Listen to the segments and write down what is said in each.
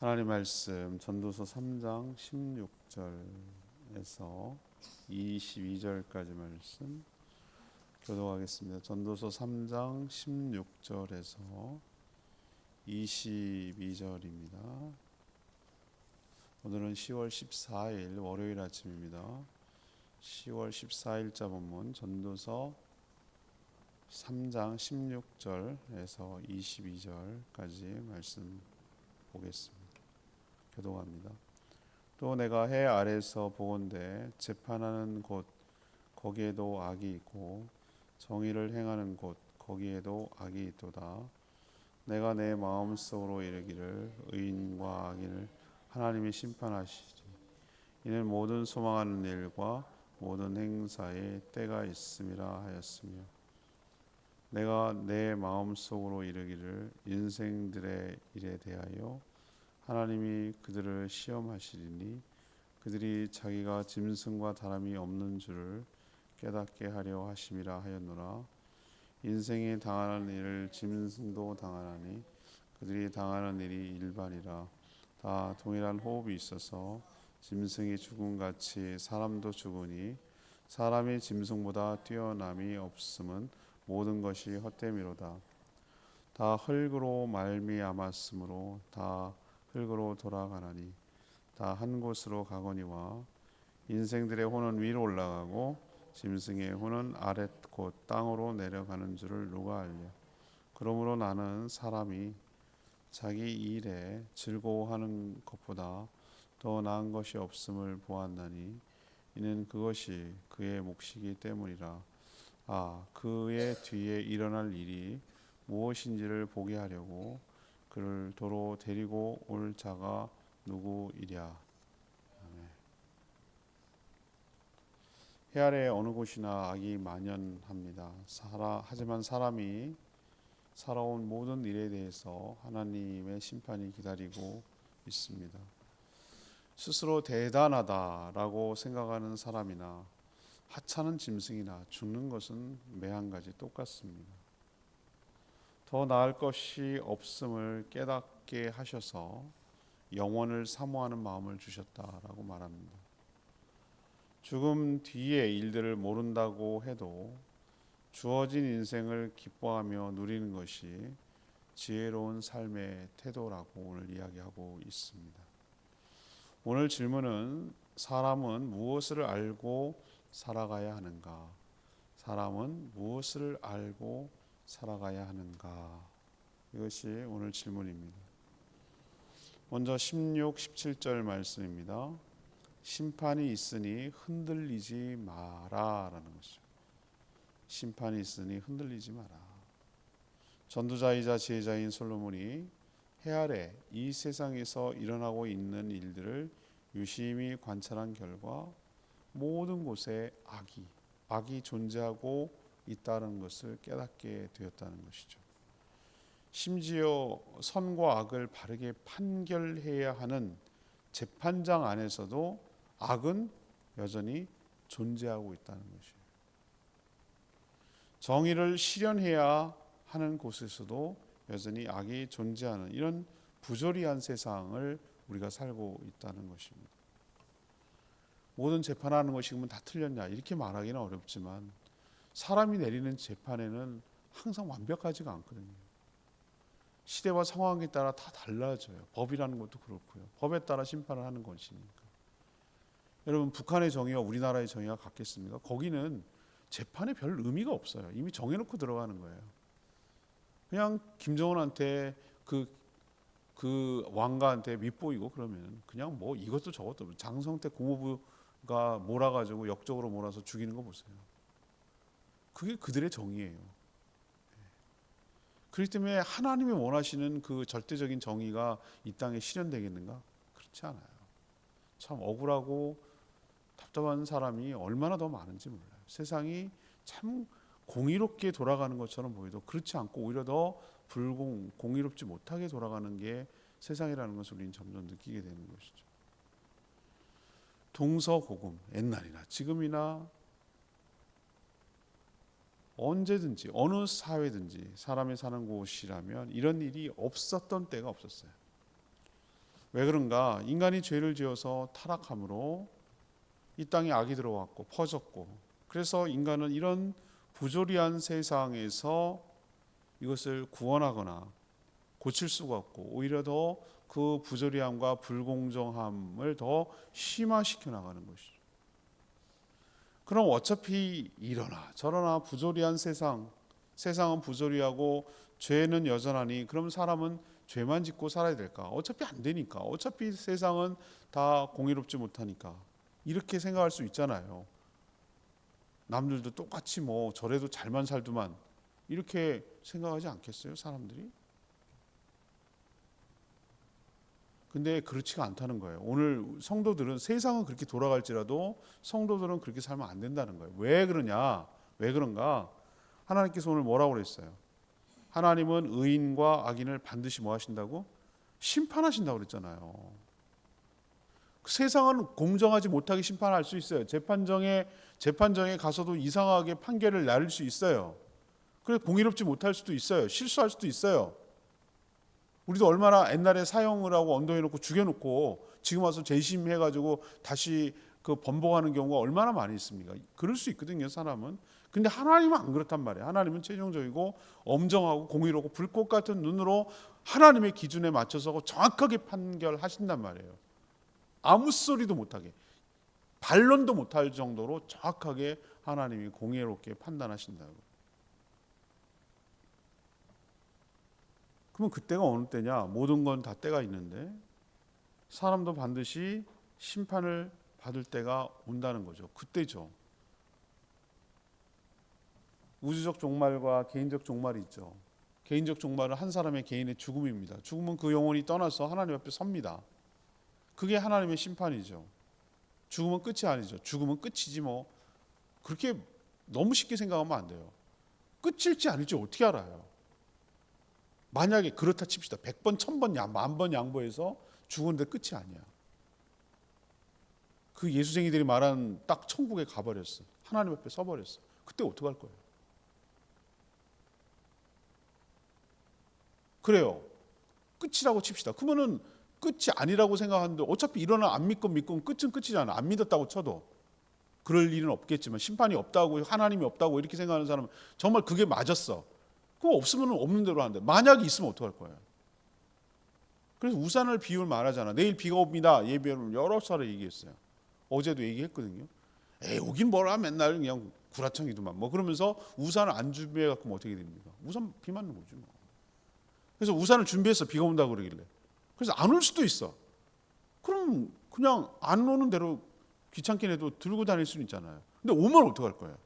하나님 말씀 전도서 3장 16절에서 22절까지 말씀 교독하겠습니다. 전도서 3장 16절에서 22절입니다. 오늘은 10월 14일 월요일 아침입니다. 10월 14일자 본문 전도서 3장 16절에서 22절까지 말씀 보겠습니다. 교독합니다. 또 내가 해 아래서 보건대 재판하는 곳 거기에도 악이 있고 정의를 행하는 곳 거기에도 악이 있도다. 내가 내 마음속으로 이르기를 의인과 악인을 하나님이 심판하시리. 이는 모든 소망하는 일과 모든 행사에 때가 있음이라 하였으며 내가 내 마음속으로 이르기를 인생들의 일에 대하여 하나님이 그들을 시험하시리니 그들이 자기가 짐승과 다름이 없는 줄을 깨닫게 하려 하심이라 하였노라. 인생이 당하는 일을 짐승도 당하나니 그들이 당하는 일이 일반이라. 다 동일한 호흡이 있어서 짐승이 죽음같이 사람도 죽으니 사람이 짐승보다 뛰어남이 없음은 모든 것이 헛됨이로다. 다 흙으로 말미암았으므로 다 흙으로 돌아가나니 다 한 곳으로 가거니와 인생들의 혼은 위로 올라가고 짐승의 혼은 아랫 곧 땅으로 내려가는 줄을 누가 알랴. 그러므로 나는 사람이 자기 일에 즐거워하는 것보다 더 나은 것이 없음을 보았나니 이는 그것이 그의 몫이기 때문이라. 그의 뒤에 일어날 일이 무엇인지를 보게 하려고 그를 도로 데리고 올 자가 누구이랴. 아멘. 해 아래 어느 곳이나 악이 만연합니다. 하지만 사람이 살아온 모든 일에 대해서 하나님의 심판이 기다리고 있습니다. 스스로 대단하다라고 생각하는 사람이나 하찮은 짐승이나 죽는 것은 매한가지 똑같습니다. 더 나을 것이 없음을 깨닫게 하셔서 영원을 사모하는 마음을 주셨다라고 말합니다. 죽음 뒤의 일들을 모른다고 해도 주어진 인생을 기뻐하며 누리는 것이 지혜로운 삶의 태도라고 오늘 이야기하고 있습니다. 오늘 질문은 사람은 무엇을 알고 살아가야 하는가? 사람은 무엇을 알고 살아가야 하는가? 이것이 오늘 질문입니다. 먼저 16, 17절 말씀입니다. 심판이 있으니 흔들리지 마라라는 것이죠. 심판이 있으니 흔들리지 마라. 전도자이자 지혜자인 솔로몬이 해 아래 이 세상에서 일어나고 있는 일들을 유심히 관찰한 결과 모든 곳에 악이 존재하고 있다는 것을 깨닫게 되었다는 것이죠. 심지어 선과 악을 바르게 판결해야 하는 재판장 안에서도 악은 여전히 존재하고 있다는 것이에요. 정의를 실현해야 하는 곳에서도 여전히 악이 존재하는 이런 부조리한 세상을 우리가 살고 있다는 것입니다. 모든 재판하는 것이 그러면 다 틀렸냐 이렇게 말하기는 어렵지만 사람이 내리는 재판에는 항상 완벽하지가 않거든요. 시대와 상황에 따라 다 달라져요. 법이라는 것도 그렇고요. 법에 따라 심판을 하는 것이니까. 여러분 북한의 정의와 우리나라의 정의가 같겠습니까? 거기는 재판에 별 의미가 없어요. 이미 정해놓고 들어가는 거예요. 그냥 김정은한테 그 왕가한테 밉보이고 그러면 그냥 뭐 이것도 저것도 장성택 고모부가 몰아가지고 역적으로 몰아서 죽이는 거 보세요. 그게 그들의 정의예요. 그렇기 때문에 하나님이 원하시는 그 절대적인 정의가 이 땅에 실현되겠는가? 그렇지 않아요. 참 억울하고 답답한 사람이 얼마나 더 많은지 몰라요. 세상이 참 공의롭게 돌아가는 것처럼 보여도 그렇지 않고 오히려 더 공의롭지 못하게 돌아가는 게 세상이라는 것을 우리는 점점 느끼게 되는 것이죠. 동서고금 옛날이나 지금이나 언제든지 어느 사회든지 사람이 사는 곳이라면 이런 일이 없었던 때가 없었어요. 왜 그런가? 인간이 죄를 지어서 타락함으로 이 땅에 악이 들어왔고 퍼졌고, 그래서 인간은 이런 부조리한 세상에서 이것을 구원하거나 고칠 수가 없고, 오히려 더 그 부조리함과 불공정함을 더 심화시켜 나가는 것이죠. 그럼 어차피 이러나 저러나 부조리한 세상은 부조리하고 죄는 여전하니 그럼 사람은 죄만 짓고 살아야 될까? 어차피 안 되니까. 어차피 세상은 다 공의롭지 못하니까. 이렇게 생각할 수 있잖아요. 남들도 똑같이 뭐 저래도 잘만 살더만, 이렇게 생각하지 않겠어요, 사람들이? 근데 그렇지가 않다는 거예요. 오늘 성도들은, 세상은 그렇게 돌아갈지라도 성도들은 그렇게 살면 안 된다는 거예요. 왜 그러냐? 왜 그런가? 하나님께서 오늘 뭐라고 그랬어요? 하나님은 의인과 악인을 반드시 뭐 하신다고? 심판하신다고 그랬잖아요. 세상은 공정하지 못하게 심판할 수 있어요. 재판정에 가서도 이상하게 판결을 내릴 수 있어요. 그래서 공의롭지 못할 수도 있어요. 실수할 수도 있어요. 우리도 얼마나 옛날에 사형을 하고 언도해놓고 죽여놓고 지금 와서 재심해가지고 다시 그 번복하는 경우가 얼마나 많이 있습니까? 그럴 수 있거든요, 사람은. 근데 하나님은 안 그렇단 말이에요. 하나님은 최종적이고 엄정하고 공의롭고 불꽃 같은 눈으로 하나님의 기준에 맞춰서 정확하게 판결하신단 말이에요. 아무 소리도 못하게, 반론도 못할 정도로 정확하게 하나님이 공의롭게 판단하신다고. 그러면 그때가 어느 때냐? 모든 건 다 때가 있는데 사람도 반드시 심판을 받을 때가 온다는 거죠. 그때죠. 우주적 종말과 개인적 종말이 있죠. 개인적 종말은 한 사람의 개인의 죽음입니다. 죽으면 그 영혼이 떠나서 하나님 앞에 섭니다. 그게 하나님의 심판이죠. 죽으면 끝이 아니죠. 죽으면 끝이지 뭐. 그렇게 너무 쉽게 생각하면 안 돼요. 끝일지 아닐지 어떻게 알아요? 만약에 그렇다 칩시다. 100번, 1000번, 10,000번 양보해서 죽었는데 끝이 아니야. 그 예수쟁이들이 말한 딱 천국에 가버렸어. 하나님 앞에 서버렸어. 그때 어떡할 거예요? 그래요. 끝이라고 칩시다. 그러면은 끝이 아니라고 생각하는데 어차피 일어나 안 믿건 믿건 끝은 끝이잖아. 안 믿었다고 쳐도. 그럴 일은 없겠지만, 심판이 없다고, 하나님이 없다고 이렇게 생각하는 사람은 정말 그게 맞았어. 그거 없으면 없는 대로 하는데 만약에 있으면 어떡할 거예요? 그래서 우산을 비유를 말하잖아. 내일 비가 옵니다. 예비를 여러 차례 얘기했어요. 어제도 얘기했거든요. 에이, 오긴 뭐라, 맨날 그냥 구라청이더만 뭐 그러면서 우산을 안 준비해 갖고 어떻게 됩니까? 우산 비 맞는 거죠 뭐. 그래서 우산을 준비해서 비가 온다고 그러길래, 그래서 안 올 수도 있어. 그럼 그냥 안 오는 대로 귀찮긴 해도 들고 다닐 수는 있잖아요. 근데 오면 어떡할 거예요?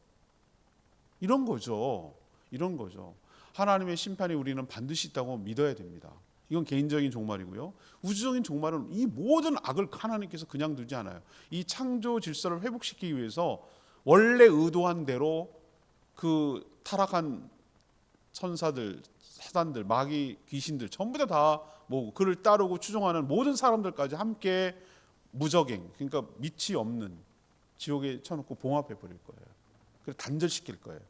이런 거죠. 이런 거죠. 하나님의 심판이 우리는 반드시 있다고 믿어야 됩니다. 이건 개인적인 종말이고요. 우주적인 종말은 이 모든 악을 하나님께서 그냥 두지 않아요. 이 창조 질서를 회복시키기 위해서 원래 의도한 대로 그 타락한 천사들, 사단들, 마귀, 귀신들 전부 다 뭐 그를 따르고 추종하는 모든 사람들까지 함께 무적행, 그러니까 밑이 없는 지옥에 쳐놓고 봉합해 버릴 거예요. 그래서 단절시킬 거예요.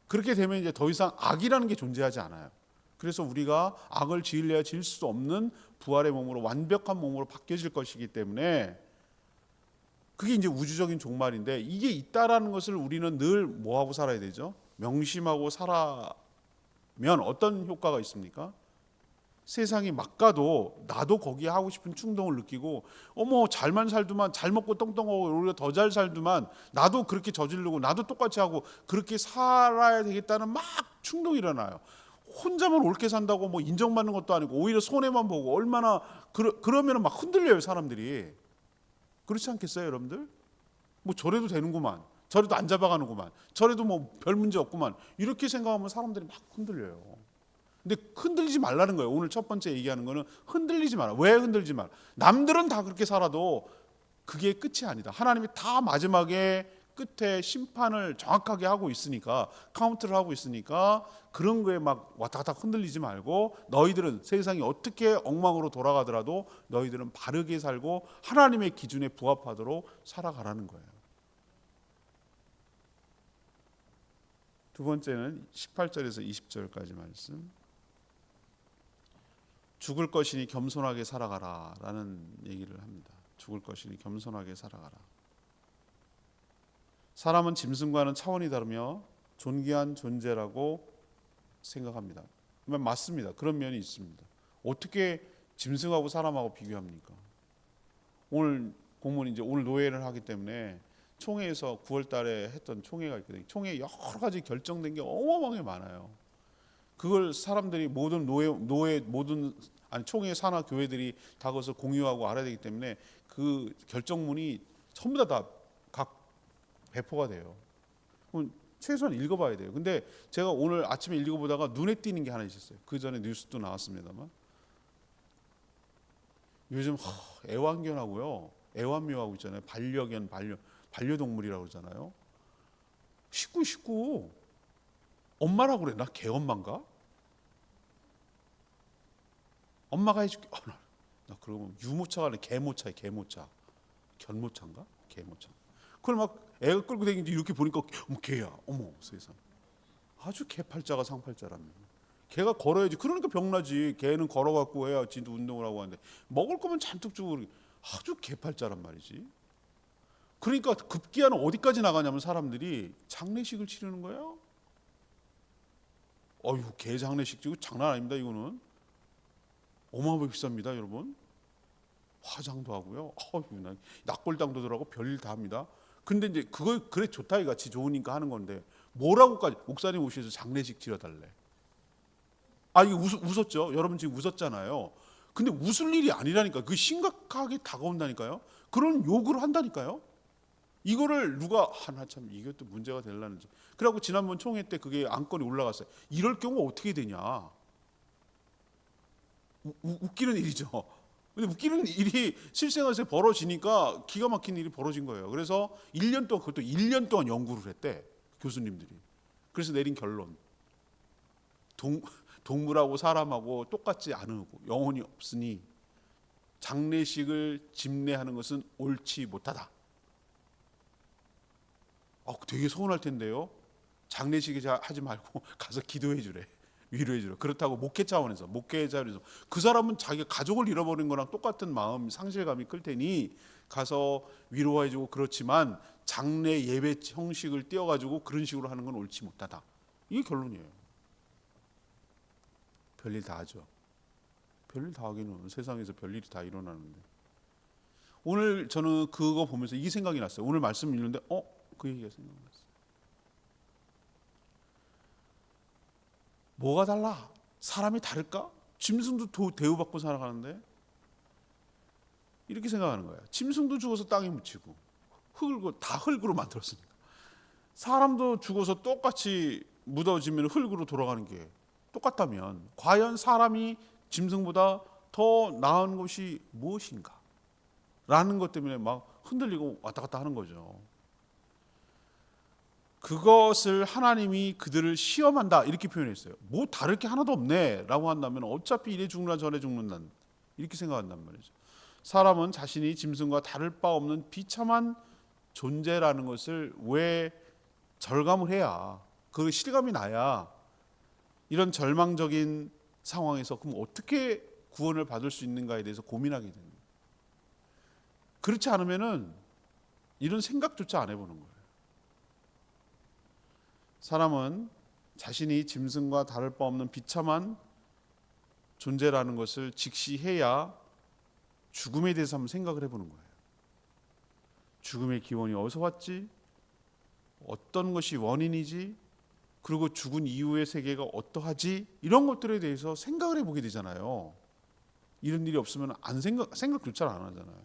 그렇게 되면 이제 더 이상 악이라는 게 존재하지 않아요. 그래서 우리가 악을 지으려야 지을 수 없는 부활의 몸으로, 완벽한 몸으로 바뀌어질 것이기 때문에 그게 이제 우주적인 종말인데, 이게 있다라는 것을 우리는 늘 뭐하고 살아야 되죠? 명심하고 살아면 어떤 효과가 있습니까? 세상이 막 가도 나도 거기에 하고 싶은 충동을 느끼고, 어머 잘만 살더만, 잘 먹고 똥똥하고 오히려 더 잘 살더만, 나도 그렇게 저지르고 나도 똑같이 하고 그렇게 살아야 되겠다는 막 충동이 일어나요. 혼자만 옳게 산다고 뭐 인정받는 것도 아니고 오히려 손해만 보고, 얼마나 그러면 막 흔들려요 사람들이. 그렇지 않겠어요 여러분들? 뭐 저래도 되는구만, 저래도 안 잡아가는구만, 저래도 뭐 별 문제 없구만, 이렇게 생각하면 사람들이 막 흔들려요. 근데 흔들리지 말라는 거예요. 오늘 첫 번째 얘기하는 거는 흔들리지 마라. 왜 흔들지 마라? 남들은 다 그렇게 살아도 그게 끝이 아니다. 하나님이 다 마지막에 끝에 심판을 정확하게 하고 있으니까, 카운트를 하고 있으니까 그런 거에 막 왔다 갔다 흔들리지 말고, 너희들은 세상이 어떻게 엉망으로 돌아가더라도 너희들은 바르게 살고 하나님의 기준에 부합하도록 살아가라는 거예요. 두 번째는 18절에서 20절까지 말씀. 죽을 것이니 겸손하게 살아가라라는 얘기를 합니다. 죽을 것이니 겸손하게 살아가라. 사람은 짐승과는 차원이 다르며 존귀한 존재라고 생각합니다. 맞습니다. 그런 면이 있습니다. 어떻게 짐승하고 사람하고 비교합니까? 오늘 공무원 이제 오늘 노예를 하기 때문에 총회에서 9월 달에 했던 총회가 있거든요. 총회 여러 가지 결정된 게 어마어마하게 많아요. 그걸 사람들이 모든 모든 총회 산하 교회들이 다 그것을 공유하고 알아야 되기 때문에 그 결정문이 전부 다 각 배포가 돼요. 그럼 최소한 읽어봐야 돼요. 근데 제가 오늘 아침에 읽어보다가 눈에 띄는 게 하나 있었어요. 그 전에 뉴스도 나왔습니다만 요즘 애완견하고요, 애완묘하고 있잖아요. 반려견, 반려동물이라고 그러잖아요. 식구 엄마라고 그래. 나 개엄마인가? 엄마가 해줄게. 나 그러면 유모차가 아니라 개모차야. 개모차. 견모차인가? 개모차. 그걸 막 애가 끌고 다니는데 이렇게 보니까 어머 개야. 어머 세상. 아주 개팔자가 상팔자랍니다. 개가 걸어야지. 그러니까 병나지. 개는 걸어갖고 해야 진도 운동을 하고 하는데 먹을 거면 잔뜩 주고 아주 개팔자란 말이지. 그러니까 급기야는 어디까지 나가냐면 사람들이 장례식을 치르는 거예요. 어휴, 개 장례식 지고 장난 아닙니다. 이거는 어마어마하게 비쌉니다, 여러분. 화장도 하고요. 어휴, 낙골당도 들어가고 별일 다 합니다. 근데 이제 그걸 그래 좋다 이 같이 좋으니까 하는 건데 뭐라고까지 목사님 오셔서 장례식 치러달래. 이거 웃었죠? 여러분 지금 웃었잖아요. 근데 웃을 일이 아니라니까. 그 심각하게 다가온다니까요. 그런 요구를 한다니까요. 이거를 누가 하나 참 이것도 문제가 되려는지. 그래갖고 지난번 총회 때 그게 안건이 올라갔어요. 이럴 경우 어떻게 되냐. 웃기는 일이죠. 근데 웃기는 일이 실생활에서 벌어지니까 기가 막힌 일이 벌어진 거예요. 그래서 1년 동안 그것도 1년 동안 연구를 했대. 교수님들이. 그래서 내린 결론. 동물하고 사람하고 똑같지 않고 영혼이 없으니 장례식을 집례하는 것은 옳지 못하다. 되게 서운할 텐데요. 장례식 하지 말고 가서 기도해 주래. 위로해 주래. 그렇다고 목회 차원에서 그 사람은 자기가 가족을 잃어버린 거랑 똑같은 마음 상실감이 클 테니 가서 위로해 주고 그렇지만 장례 예배 형식을 띄워가지고 그런 식으로 하는 건 옳지 못하다. 이게 결론이에요. 별일 다 하죠. 별일 다 하기는 세상에서 별일이 다 일어나는데 오늘 저는 그거 보면서 이 생각이 났어요. 오늘 말씀 읽는데 그 얘기가 생각났어요. 뭐가 달라? 사람이 다를까? 짐승도 대우받고 살아가는데 이렇게 생각하는 거예요. 짐승도 죽어서 땅에 묻히고 다 흙으로 만들었으니까 사람도 죽어서 똑같이 묻어지면 흙으로 돌아가는 게 똑같다면 과연 사람이 짐승보다 더 나은 것이 무엇인가? 라는 것 때문에 막 흔들리고 왔다 갔다 하는 거죠. 그것을 하나님이 그들을 시험한다 이렇게 표현했어요. 뭐 다를 게 하나도 없네 라고 한다면 어차피 이래 죽는다 저래 죽는다 이렇게 생각한단 말이죠. 사람은 자신이 짐승과 다를 바 없는 비참한 존재라는 것을 왜 절감을 해야 그 실감이 나야 이런 절망적인 상황에서 그럼 어떻게 구원을 받을 수 있는가에 대해서 고민하게 됩니다. 그렇지 않으면은 이런 생각조차 안 해보는 거예요. 사람은 자신이 짐승과 다를 바 없는 비참한 존재라는 것을 직시해야 죽음에 대해서 한번 생각을 해보는 거예요. 죽음의 기원이 어디서 왔지? 어떤 것이 원인이지? 그리고 죽은 이후의 세계가 어떠하지? 이런 것들에 대해서 생각을 해보게 되잖아요. 이런 일이 없으면 생각조차 안 하잖아요.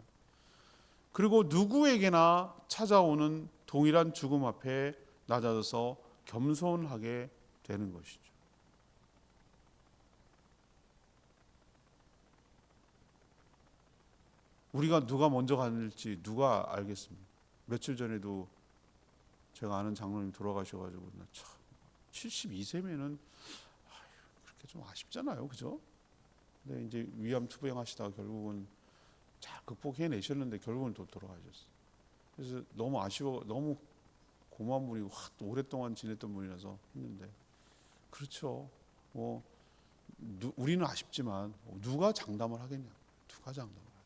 그리고 누구에게나 찾아오는 동일한 죽음 앞에 낮아져서 겸손하게 되는 것이죠. 우리가 누가 먼저 갈지 누가 알겠습니까? 며칠 전에도 제가 아는 장로님 돌아가셔가지고 참 72세면은 그렇게 좀 아쉽잖아요, 그죠? 근데 이제 위암 투병 하시다가 결국은 잘 극복해내셨는데 결국은 또 돌아가셨어요. 그래서 너무 아쉬워, 너무 고마운 분이고 오랫동안 지냈던 분이라서 했는데 그렇죠. 뭐 우리는 아쉽지만 누가 장담을 하겠냐? 누가 장담을 하겠냐?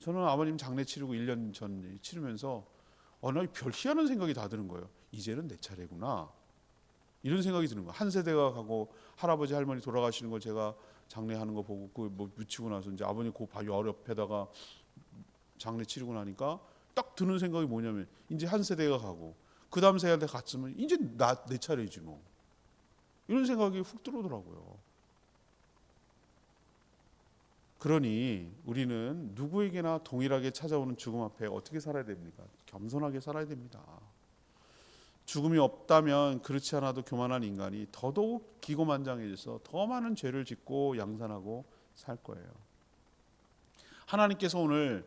저는 아버님 장례 치르고 1년 전 치르면서 나 별 희한한 생각이 다 드는 거예요. 이제는 내 차례구나. 이런 생각이 드는 거예요. 한 세대가 가고 할아버지 할머니 돌아가시는 걸 제가 장례하는 거 보고 그 뭐 묻히고 나서 이제 아버님 그 바위 옆에다가 장례 치르고 나니까 딱 드는 생각이 뭐냐면 이제 한 세대가 가고 그 다음 세대 갔으면 이제 내 차례지 뭐. 이런 생각이 훅 들어오더라고요. 그러니 우리는 누구에게나 동일하게 찾아오는 죽음 앞에 어떻게 살아야 됩니까? 겸손하게 살아야 됩니다. 죽음이 없다면 그렇지 않아도 교만한 인간이 더더욱 기고만장해져서 더 많은 죄를 짓고 양산하고 살 거예요. 하나님께서 오늘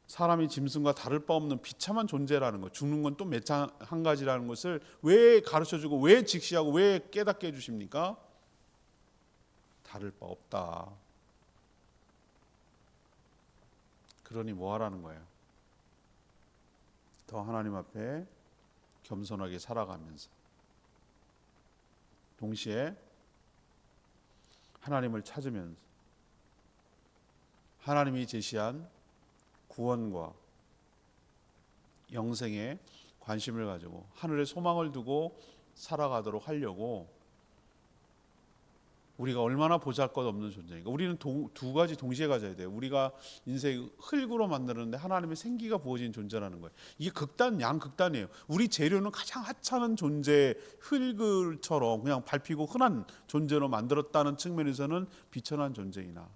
사람이 짐승과 다를 바 없는 비참한 존재라는 것, 죽는 건 또 한 가지라는 것을 왜 가르쳐주고 왜 직시하고 왜 깨닫게 해주십니까? 다를 바 없다. 그러니 뭐 하라는 거예요? 더 하나님 앞에 겸손하게 살아가면서 동시에 하나님을 찾으면서 하나님이 제시한 구원과 영생에 관심을 가지고 하늘에 소망을 두고 살아가도록 하려고 우리가 얼마나 보잘것없는 존재인가. 우리는 두 가지 동시에 가져야 돼요. 우리가 인생 흙으로 만드는데 하나님의 생기가 부어진 존재라는 거예요. 이게 양극단이에요. 우리 재료는 가장 하찮은 존재, 흙을처럼 그냥 밟히고 흔한 존재로 만들었다는 측면에서는 비천한 존재이나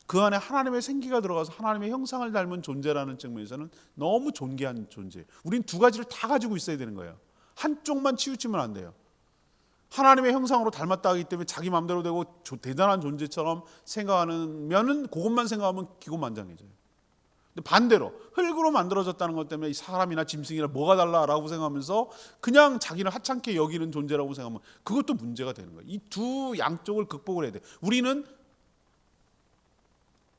그 안에 하나님의 생기가 들어가서 하나님의 형상을 닮은 존재라는 측면에서는 너무 존귀한 존재. 우린 두 가지를 다 가지고 있어야 되는 거예요. 한쪽만 치우치면 안 돼요. 하나님의 형상으로 닮았다 하기 때문에 자기 마음대로 되고 대단한 존재처럼 생각하면은 그것만 생각하면 기고만장해져요. 근데 반대로 흙으로 만들어졌다는 것 때문에 사람이나 짐승이나 뭐가 달라라고 생각하면서 그냥 자기는 하찮게 여기는 존재라고 생각하면 그것도 문제가 되는 거예요. 이 두 양쪽을 극복을 해야 돼요. 우리는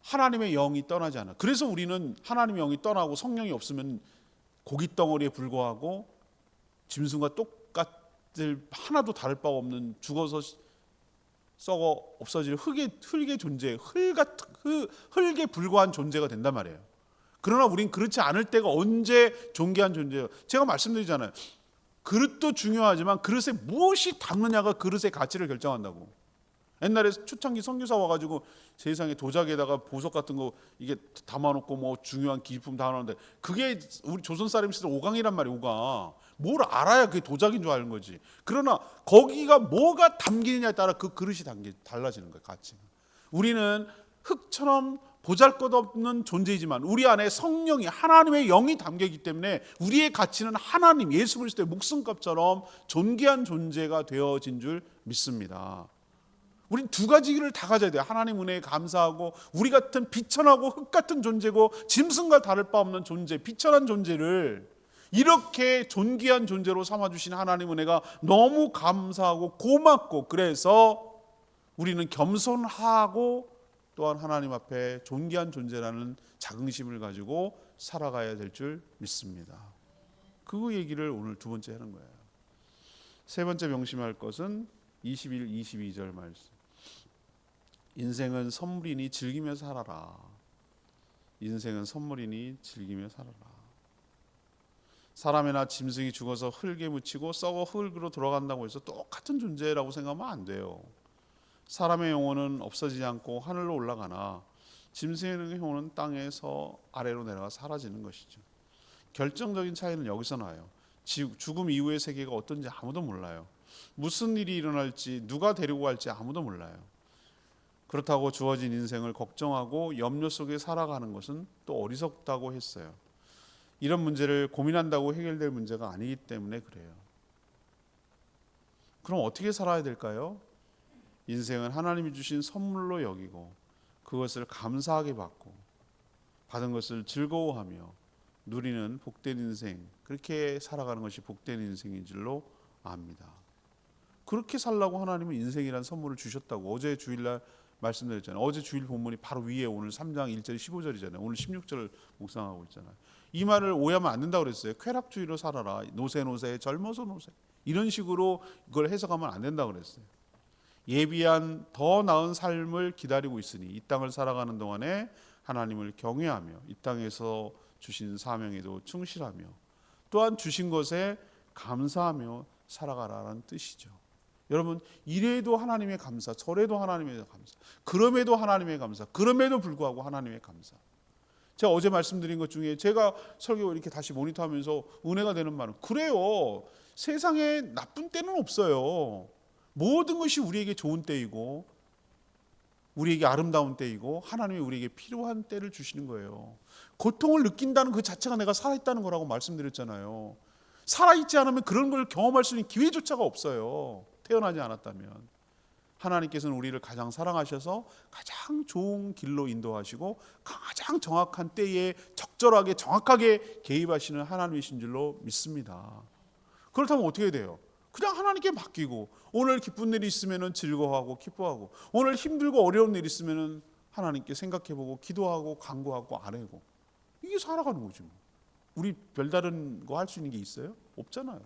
하나님의 영이 떠나지 않아. 그래서 우리는 하나님의 영이 떠나고 성령이 없으면 고깃덩어리에 불과하고 짐승과 똑같을 하나도 다를 바가 없는 죽어서 썩어 없어질 흙의 존재, 흙에 불과한 존재가 된단 말이에요. 그러나 우린 그렇지 않을 때가 언제 존귀한 존재예요. 제가 말씀드리잖아요. 그릇도 중요하지만 그릇에 무엇이 담느냐가 그릇의 가치를 결정한다고. 옛날에 초창기 선교사 와가지고 세상에 도자기에다가 보석 같은 거 이게 담아놓고 뭐 중요한 기품 담아놓는데 그게 우리 조선 사람 시절 오강이란 말이에요. 오강. 뭘 알아야 그게 도자기인 줄 아는 거지. 그러나 거기가 뭐가 담기느냐에 따라 그 그릇이 달라지는 거예요. 가치. 우리는 흙처럼 보잘것없는 존재이지만 우리 안에 성령이 하나님의 영이 담겨있기 때문에 우리의 가치는 하나님 예수 그리스도의 목숨값처럼 존귀한 존재가 되어진 줄 믿습니다. 우린 두 가지를 다 가져야 돼요. 하나님 은혜에 감사하고 우리 같은 비천하고 흙 같은 존재고 짐승과 다를 바 없는 존재, 비천한 존재를 이렇게 존귀한 존재로 삼아주신 하나님 은혜가 너무 감사하고 고맙고 그래서 우리는 겸손하고 또한 하나님 앞에 존귀한 존재라는 자긍심을 가지고 살아가야 될 줄 믿습니다. 그 얘기를 오늘 두 번째 하는 거예요. 세 번째 명심할 것은 21, 22절 말씀. 인생은 선물이니 즐기며 살아라. 인생은 선물이니 즐기며 살아라. 사람이나 짐승이 죽어서 흙에 묻히고 썩어 흙으로 돌아간다고 해서 똑같은 존재라고 생각하면 안 돼요. 사람의 영혼은 없어지지 않고 하늘로 올라가나 짐승의 영혼은 땅에서 아래로 내려가 사라지는 것이죠. 결정적인 차이는 여기서 나요. 죽음 이후의 세계가 어떤지 아무도 몰라요. 무슨 일이 일어날지 누가 데리고 갈지 아무도 몰라요. 그렇다고 주어진 인생을 걱정하고 염려 속에 살아가는 것은 또 어리석다고 했어요. 이런 문제를 고민한다고 해결될 문제가 아니기 때문에 그래요. 그럼 어떻게 살아야 될까요? 인생은 하나님이 주신 선물로 여기고 그것을 감사하게 받고 받은 것을 즐거워하며 누리는 복된 인생, 그렇게 살아가는 것이 복된 인생인 줄로 압니다. 그렇게 살라고 하나님은 인생이란 선물을 주셨다고 어제 주일날 말씀드렸잖아요. 어제 주일 본문이 바로 위에 오늘 3장 1절 15절이잖아요. 오늘 16절을 묵상하고 있잖아요. 이 말을 오해하면 안 된다고 그랬어요. 쾌락주의로 살아라. 노세 젊어서 노세. 이런 식으로 이걸 해석하면 안 된다고 그랬어요. 예비한 더 나은 삶을 기다리고 있으니 이 땅을 살아가는 동안에 하나님을 경외하며 이 땅에서 주신 사명에도 충실하며 또한 주신 것에 감사하며 살아가라는 뜻이죠. 여러분, 이래도 하나님의 감사, 저래도 하나님의 감사, 그럼에도 하나님의 감사, 그럼에도 불구하고 하나님의 감사. 제가 어제 말씀드린 것 중에 제가 설교 이렇게 다시 모니터하면서 은혜가 되는 말은, 그래요, 세상에 나쁜 때는 없어요. 모든 것이 우리에게 좋은 때이고 우리에게 아름다운 때이고 하나님이 우리에게 필요한 때를 주시는 거예요. 고통을 느낀다는 그 자체가 내가 살아있다는 거라고 말씀드렸잖아요. 살아있지 않으면 그런 걸 경험할 수 있는 기회조차가 없어요. 태어나지 않았다면. 하나님께서는 우리를 가장 사랑하셔서 가장 좋은 길로 인도하시고 가장 정확한 때에 적절하게 정확하게 개입하시는 하나님이신 줄로 믿습니다. 그렇다면 어떻게 돼요? 그냥 하나님께 맡기고 오늘 기쁜 일이 있으면 즐거워하고 기뻐하고 오늘 힘들고 어려운 일이 있으면 하나님께 생각해보고 기도하고 간구하고 아뢰고, 이게 살아가는 거죠. 우리 별다른 거 할 수 있는 게 있어요? 없잖아요.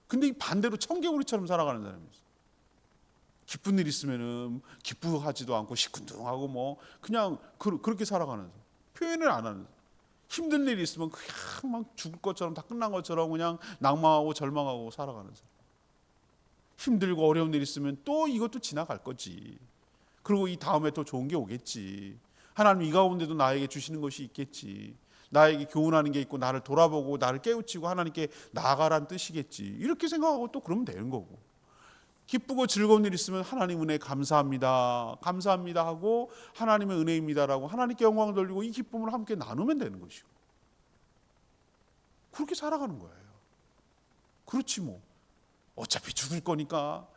근데 이 반대로 청개구리처럼 살아가는 사람이 있어요. 기쁜 일 있으면은 기쁘하지도 않고 시큰둥하고 뭐 그냥 그렇게 살아가는 사람. 표현을 안 하는 사람. 힘든 일이 있으면 그냥 막 죽을 것처럼 다 끝난 것처럼 그냥 낭망하고 절망하고 살아가는 사람. 힘들고 어려운 일 있으면 또 이것도 지나갈 거지. 그리고 이 다음에 또 좋은 게 오겠지. 하나님 이 가운데도 나에게 주시는 것이 있겠지. 나에게 교훈하는 게 있고 나를 돌아보고 나를 깨우치고 하나님께 나아가란 뜻이겠지. 이렇게 생각하고 또 그러면 되는 거고. 기쁘고 즐거운 일 있으면 하나님 은혜 감사합니다. 감사합니다 하고 하나님의 은혜입니다라고 하나님께 영광을 돌리고 이 기쁨을 함께 나누면 되는 것이고. 그렇게 살아가는 거예요. 그렇지 뭐. 어차피 죽을 거니까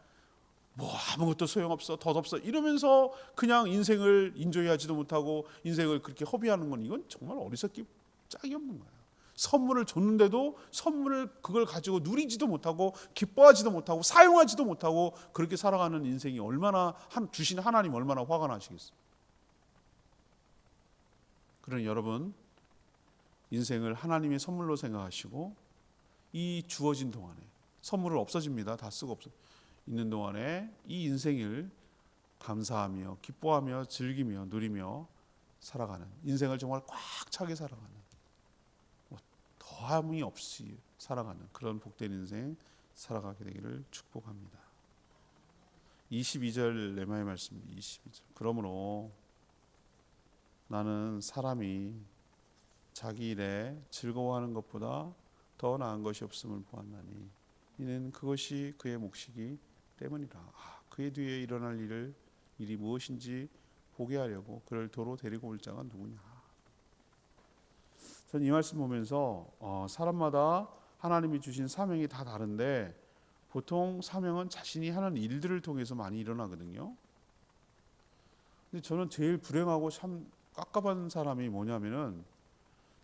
뭐 아무것도 소용없어, 덧없어 이러면서 그냥 인생을 인조이하지도 못하고 인생을 그렇게 허비하는 건 이건 정말 어리석기 짝이 없는 거예요. 선물을 줬는데도 선물을 그걸 가지고 누리지도 못하고 기뻐하지도 못하고 사용하지도 못하고 그렇게 살아가는 인생이 얼마나 주신 하나님 얼마나 화가 나시겠어요. 그러니 여러분, 인생을 하나님의 선물로 생각하시고 이 주어진 동안에 선물은 없어집니다. 다 쓰고 있는 동안에 이 인생을 감사하며 기뻐하며 즐기며 누리며 살아가는, 인생을 정말 꽉 차게 살아가는, 더함이 없이 살아가는 그런 복된 인생 살아가게 되기를 축복합니다. 22절 레마의 말씀입니다. 22절. 그러므로 나는 사람이 자기 일에 즐거워하는 것보다 더 나은 것이 없음을 보았나니 이는 그것이 그의 몫이기 때문이라. 그의 뒤에 일어날 일이 무엇인지 보게 하려고 그를 도로 데리고 올 자가 누구냐. 저는 이 말씀 보면서 사람마다 하나님이 주신 사명이 다 다른데 보통 사명은 자신이 하는 일들을 통해서 많이 일어나거든요. 근데 저는 제일 불행하고 참 깝깝한 사람이 뭐냐면은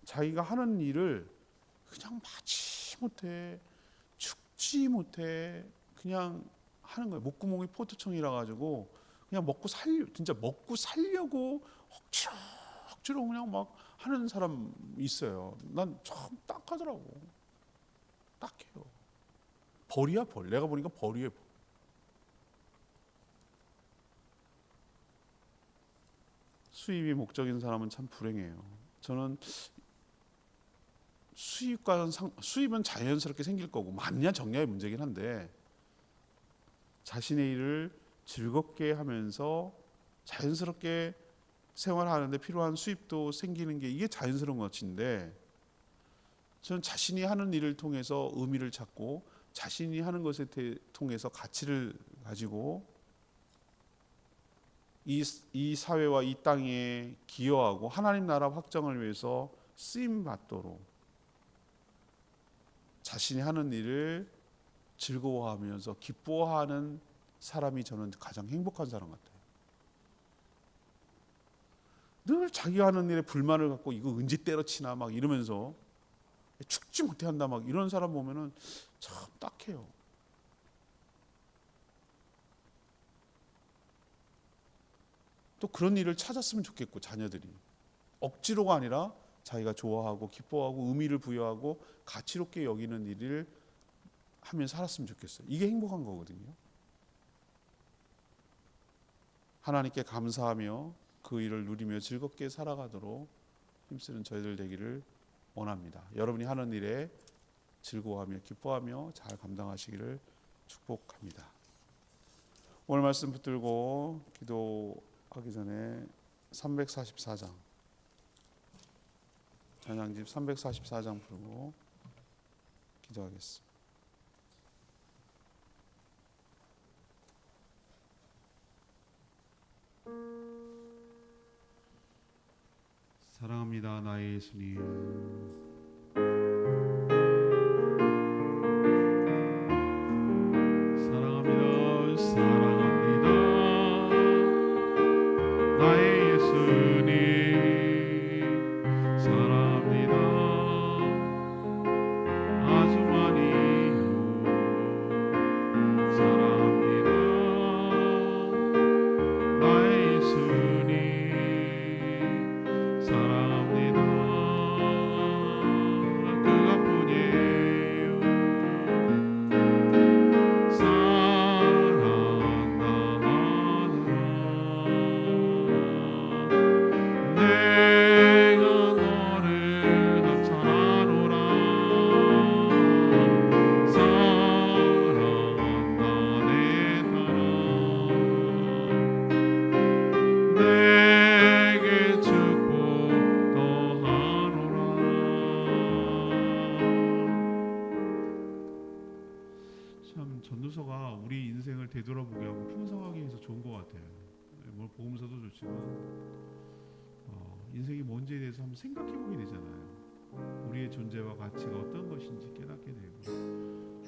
자기가 하는 일을 그냥 마지못해 죽지 못해 그냥 하는 거예요. 목구멍이 포도청이라 가지고 그냥 진짜 먹고 살려고 억지로 그냥 막 하는 사람 있어요. 난 참 딱하더라고. 딱해요. 벌이야 벌. 내가 보니까 벌이에요. 벌. 수입이 목적인 사람은 참 불행해요. 저는 수입은 자연스럽게 생길 거고 많냐 적냐의 문제긴 한데 자신의 일을 즐겁게 하면서 자연스럽게 생활하는데 필요한 수입도 생기는 게 이게 자연스러운 것인데 저는 자신이 하는 일을 통해서 의미를 찾고 자신이 하는 것에 통해서 가치를 가지고 이 사회와 이 땅에 기여하고 하나님 나라 확장을 위해서 쓰임 받도록 자신이 하는 일을 즐거워하면서 기뻐하는 사람이 저는 가장 행복한 사람 같아요. 늘 자기가 하는 일에 불만을 갖고 이거 언제 때려치나 막 이러면서 죽지 못해 한다 막 이런 사람 보면은 참 딱해요. 또 그런 일을 찾았으면 좋겠고 자녀들이 억지로가 아니라 자기가 좋아하고 기뻐하고 의미를 부여하고 가치롭게 여기는 일을 하면 살았으면 좋겠어요. 이게 행복한 거거든요. 하나님께 감사하며 그 일을 누리며 즐겁게 살아가도록 힘쓰는 저희들 되기를 원합니다. 여러분이 하는 일에 즐거워하며 기뻐하며 잘 감당하시기를 축복합니다. 오늘 말씀 붙들고 기도하기 전에 344장 찬양집 344장 부르고 기도하겠습니다. 사랑합니다 나의 예수님. 전도서가 우리 인생을 되돌아보게 하고 풍성하게 해서 좋은 것 같아요. 뭐 복음서도 좋지만 인생이 뭔지에 대해서 한번 생각해보게 되잖아요. 우리의 존재와 가치가 어떤 것인지 깨닫게 되고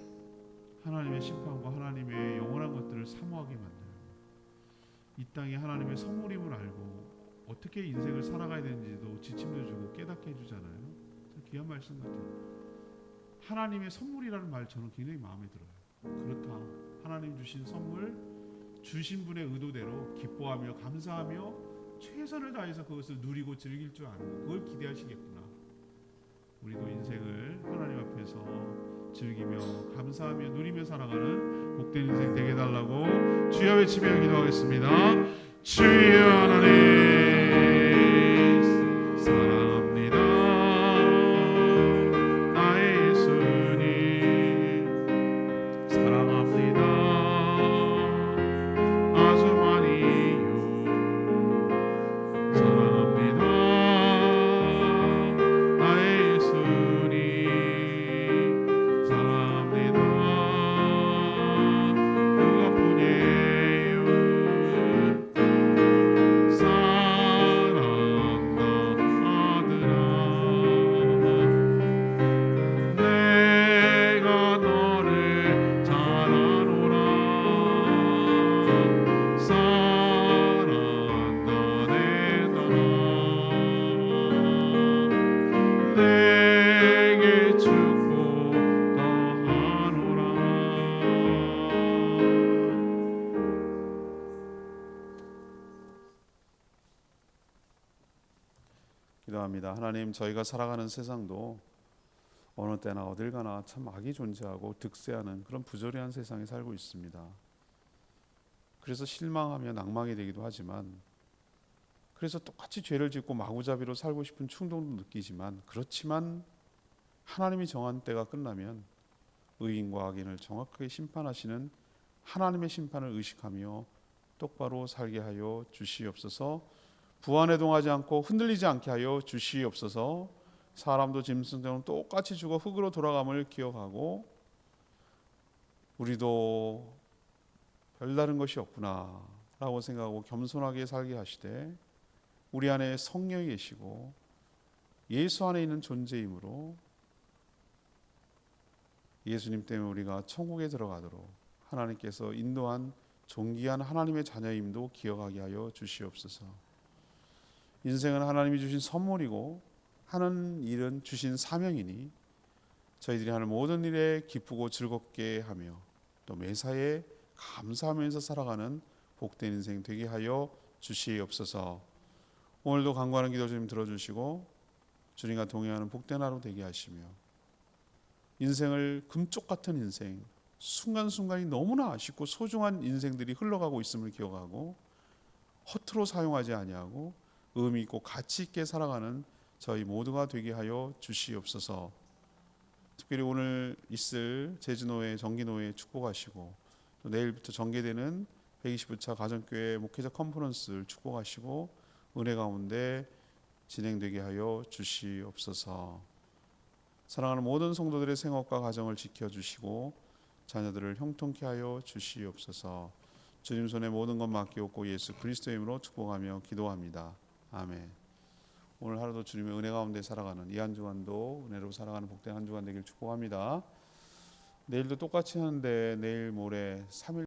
하나님의 심판과 하나님의 영원한 것들을 사모하게 만들고 이 땅이 하나님의 선물임을 알고 어떻게 인생을 살아가야 되는지도 지침도 주고 깨닫게 해주잖아요. 귀한 말씀 같아요. 하나님의 선물이라는 말 저는 굉장히 마음에 들어요. 그렇다. 하나님 주신 선물, 주신 분의 의도대로 기뻐하며 감사하며 최선을 다해서 그것을 누리고 즐길 줄 아는 그걸 기대하시겠구나. 우리도 인생을 하나님 앞에서 즐기며 감사하며 누리며 살아가는 복된 인생 되게 해달라고 주여 외치며 기도하겠습니다. 주여 하나님 기도합니다. 하나님, 저희가 살아가는 세상도 어느 때나 어딜 가나 참 악이 존재하고 득세하는 그런 부조리한 세상에 살고 있습니다. 그래서 실망하며 낭망이 되기도 하지만 그래서 똑같이 죄를 짓고 마구잡이로 살고 싶은 충동도 느끼지만 그렇지만 하나님이 정한 때가 끝나면 의인과 악인을 정확하게 심판하시는 하나님의 심판을 의식하며 똑바로 살게 하여 주시옵소서. 부안해동하지 않고 흔들리지 않게 하여 주시옵소서. 사람도 짐승처럼 똑같이 죽어 흙으로 돌아감을 기억하고 우리도 별다른 것이 없구나 라고 생각하고 겸손하게 살게 하시되 우리 안에 성령이 계시고 예수 안에 있는 존재이므로 예수님 때문에 우리가 천국에 들어가도록 하나님께서 인도한 존귀한 하나님의 자녀임도 기억하게 하여 주시옵소서. 인생은 하나님이 주신 선물이고 하는 일은 주신 사명이니 저희들이 하는 모든 일에 기쁘고 즐겁게 하며 또 매사에 감사하면서 살아가는 복된 인생 되게 하여 주시옵소서. 오늘도 간구하는 기도 주님 들어주시고 주님과 동행하는 복된 하루 되게 하시며 인생을 금쪽 같은 인생, 순간순간이 너무나 아쉽고 소중한 인생들이 흘러가고 있음을 기억하고 허투루 사용하지 아니하고 의미 있고 가치 있게 살아가는 저희 모두가 되게 하여 주시옵소서. 특별히 오늘 있을 제주노회 정기노회 축복하시고 또 내일부터 전개되는 120부차 가정교회 목회자 컨퍼런스를 축복하시고 은혜 가운데 진행되게 하여 주시옵소서. 사랑하는 모든 성도들의 생업과 가정을 지켜주시고 자녀들을 형통케 하여 주시옵소서. 주님 손에 모든 것 맡기옵고 예수 그리스도의 이름으로 축복하며 기도합니다. 아멘. 오늘 하루도 주님의 은혜 가운데 살아가는 이 한 주간도 은혜로 살아가는 복된 한 주간 되길 축복합니다. 내일도 똑같이 하는데 내일 모레 3일